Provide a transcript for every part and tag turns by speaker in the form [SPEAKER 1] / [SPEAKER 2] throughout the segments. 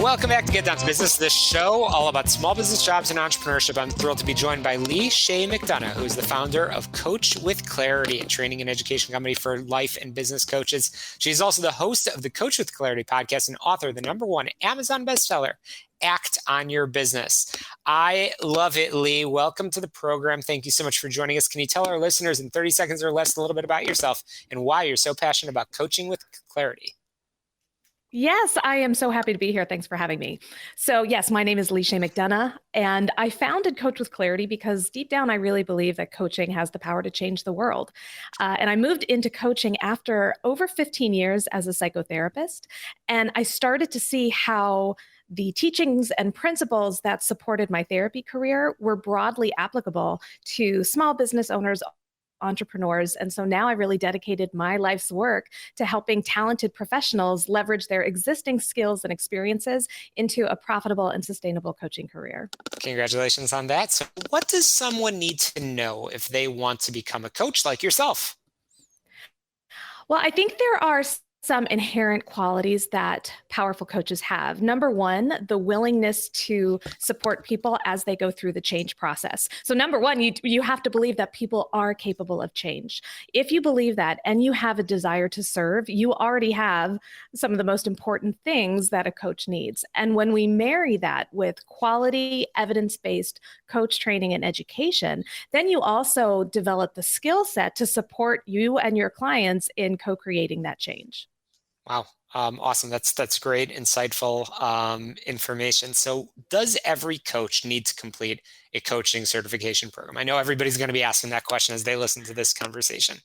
[SPEAKER 1] Welcome back to Get Down to Business, the show all about small business jobs and entrepreneurship. I'm thrilled to be joined by Chaix McDonough, who is the founder of Coach with Clarity, a training and education company for life and business coaches. She's also the host of the Coach with Clarity podcast and author of the #1 Amazon bestseller, Act on Your Business. I love it, Lee. Welcome to the program. Thank you so much for joining us. Can you tell our listeners in 30 seconds or less a little bit about yourself and why you're so passionate about coaching with clarity?
[SPEAKER 2] Yes, I am so happy to be here. Thanks for having me. So yes, my name is Chaix McDonough, and I founded Coach with Clarity because deep down, I really believe that coaching has the power to change the world. And I moved into coaching after over 15 years as a psychotherapist. And I started to see how the teachings and principles that supported my therapy career were broadly applicable to small business owners, entrepreneurs. And so now I really dedicated my life's work to helping talented professionals leverage their existing skills and experiences into a profitable and sustainable coaching career.
[SPEAKER 1] Congratulations on that. So what does someone need to know if they want to become a coach like yourself?
[SPEAKER 2] Well, I think there are some inherent qualities that powerful coaches have. Number one, the willingness to support people as they go through the change process. So number one, you have to believe that people are capable of change. If you believe that and you have a desire to serve, you already have some of the most important things that a coach needs. And when we marry that with quality, evidence-based coach training and education, then you also develop the skill set to support you and your clients in co-creating that change.
[SPEAKER 1] Wow. Awesome. That's great, insightful information. So does every coach need to complete a coaching certification program? I know everybody's going to be asking that question as they listen to this conversation.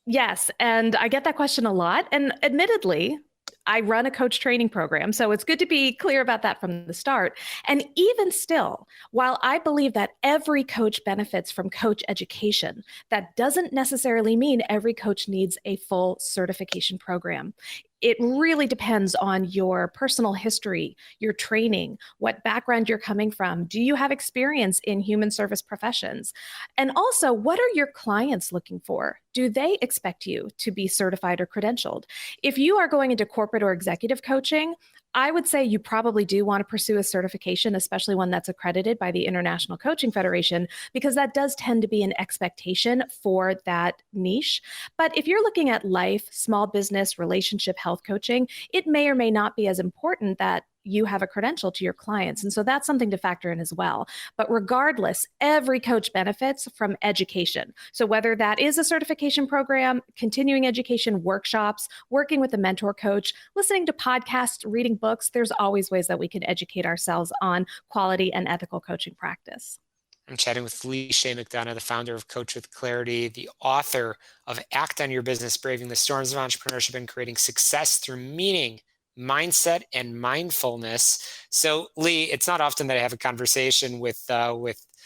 [SPEAKER 2] Yes. And I get that question a lot. And admittedly, I run a coach training program, so it's good to be clear about that from the start. And even still, while I believe that every coach benefits from coach education, that doesn't necessarily mean every coach needs a full certification program. It really depends on your personal history, your training, what background you're coming from. Do you have experience in human service professions? And also, what are your clients looking for? Do they expect you to be certified or credentialed? If you are going into corporate or executive coaching, I would say you probably do want to pursue a certification, especially one that's accredited by the International Coaching Federation, because that does tend to be an expectation for that niche. But if you're looking at life, small business, relationship, health coaching, it may or may not be as important that you have a credential to your clients. And so that's something to factor in as well. But regardless, every coach benefits from education. So whether that is a certification program, continuing education workshops, working with a mentor coach, listening to podcasts, reading books, there's always ways that we can educate ourselves on quality and ethical coaching practice.
[SPEAKER 1] I'm chatting with Chaix McDonough, the founder of Coach with Clarity, the author of Act on Your Business, Braving the Storms of Entrepreneurship and Creating Success Through Meaning, Mindset, and Mindfulness. So, Lee, it's not often that I have a conversation with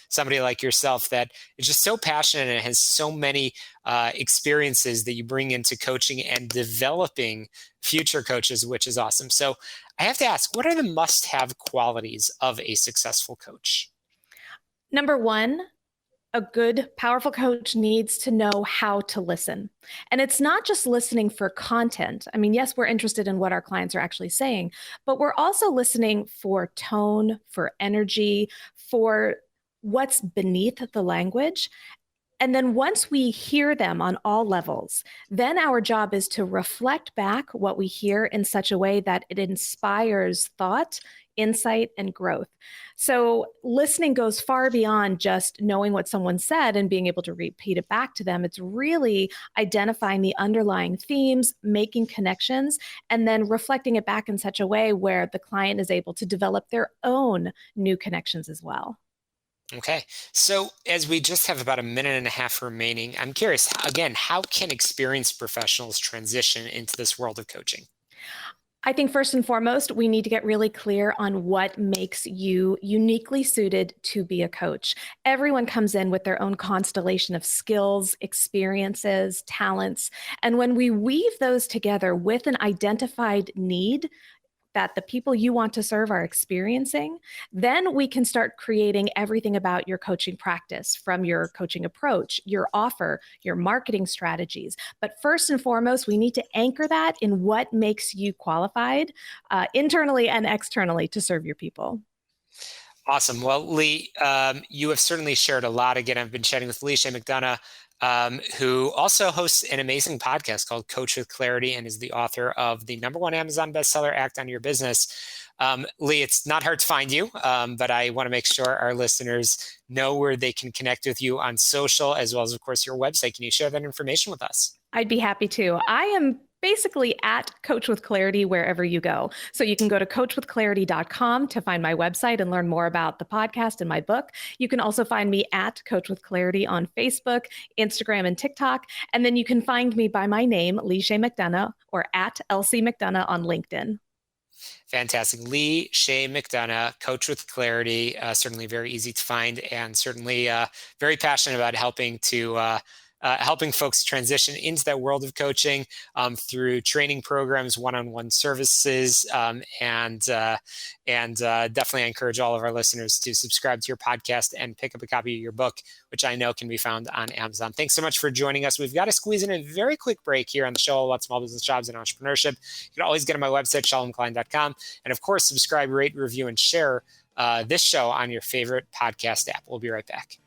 [SPEAKER 1] somebody like yourself that is just so passionate and has so many experiences that you bring into coaching and developing future coaches, which is awesome. So I have to ask, what are the must-have qualities of a successful coach?
[SPEAKER 2] Number one, a good, powerful coach needs to know how to listen. And it's not just listening for content. I mean, yes, we're interested in what our clients are actually saying, but we're also listening for tone, for energy, for what's beneath the language. And then once we hear them on all levels, then our job is to reflect back what we hear in such a way that it inspires thought, insight, and growth. So listening goes far beyond just knowing what someone said and being able to repeat it back to them. It's really identifying the underlying themes, making connections, and then reflecting it back in such a way where the client is able to develop their own new connections as well.
[SPEAKER 1] Okay. So as we just have about a minute and a half remaining, I'm curious, again, how can experienced professionals transition into this world of coaching?
[SPEAKER 2] I think first and foremost, we need to get really clear on what makes you uniquely suited to be a coach. Everyone comes in with their own constellation of skills, experiences, talents. And when we weave those together with an identified need that the people you want to serve are experiencing, then we can start creating everything about your coaching practice, from your coaching approach, your offer, your marketing strategies. But first and foremost, we need to anchor that in what makes you qualified internally and externally to serve your people.
[SPEAKER 1] Awesome. Well, Lee, you have certainly shared a lot. Again, I've been chatting with Lee Chaix McDonough, who also hosts an amazing podcast called Coach with Clarity and is the author of the #1 Amazon bestseller, Act on Your Business. Lee, it's not hard to find you, but I want to make sure our listeners know where they can connect with you on social, as well as, of course, your website. Can you share that information with us?
[SPEAKER 2] I'd be happy to. I am basically at Coach with Clarity wherever you go. So you can go to coachwithclarity.com to find my website and learn more about the podcast and my book. You can also find me at Coach with Clarity on Facebook, Instagram, and TikTok. And then you can find me by my name, Lee Chaix McDonough, or at LC McDonough on LinkedIn.
[SPEAKER 1] Fantastic. Lee Chaix McDonough, Coach with Clarity, certainly very easy to find, and certainly very passionate about helping folks transition into that world of coaching through training programs, one-on-one services, and definitely I encourage all of our listeners to subscribe to your podcast and pick up a copy of your book, which I know can be found on Amazon. Thanks so much for joining us. We've got to squeeze in a very quick break here on the show about small business jobs and entrepreneurship. You can always get on my website, shalomklein.com, and of course, subscribe, rate, review, and share this show on your favorite podcast app. We'll be right back.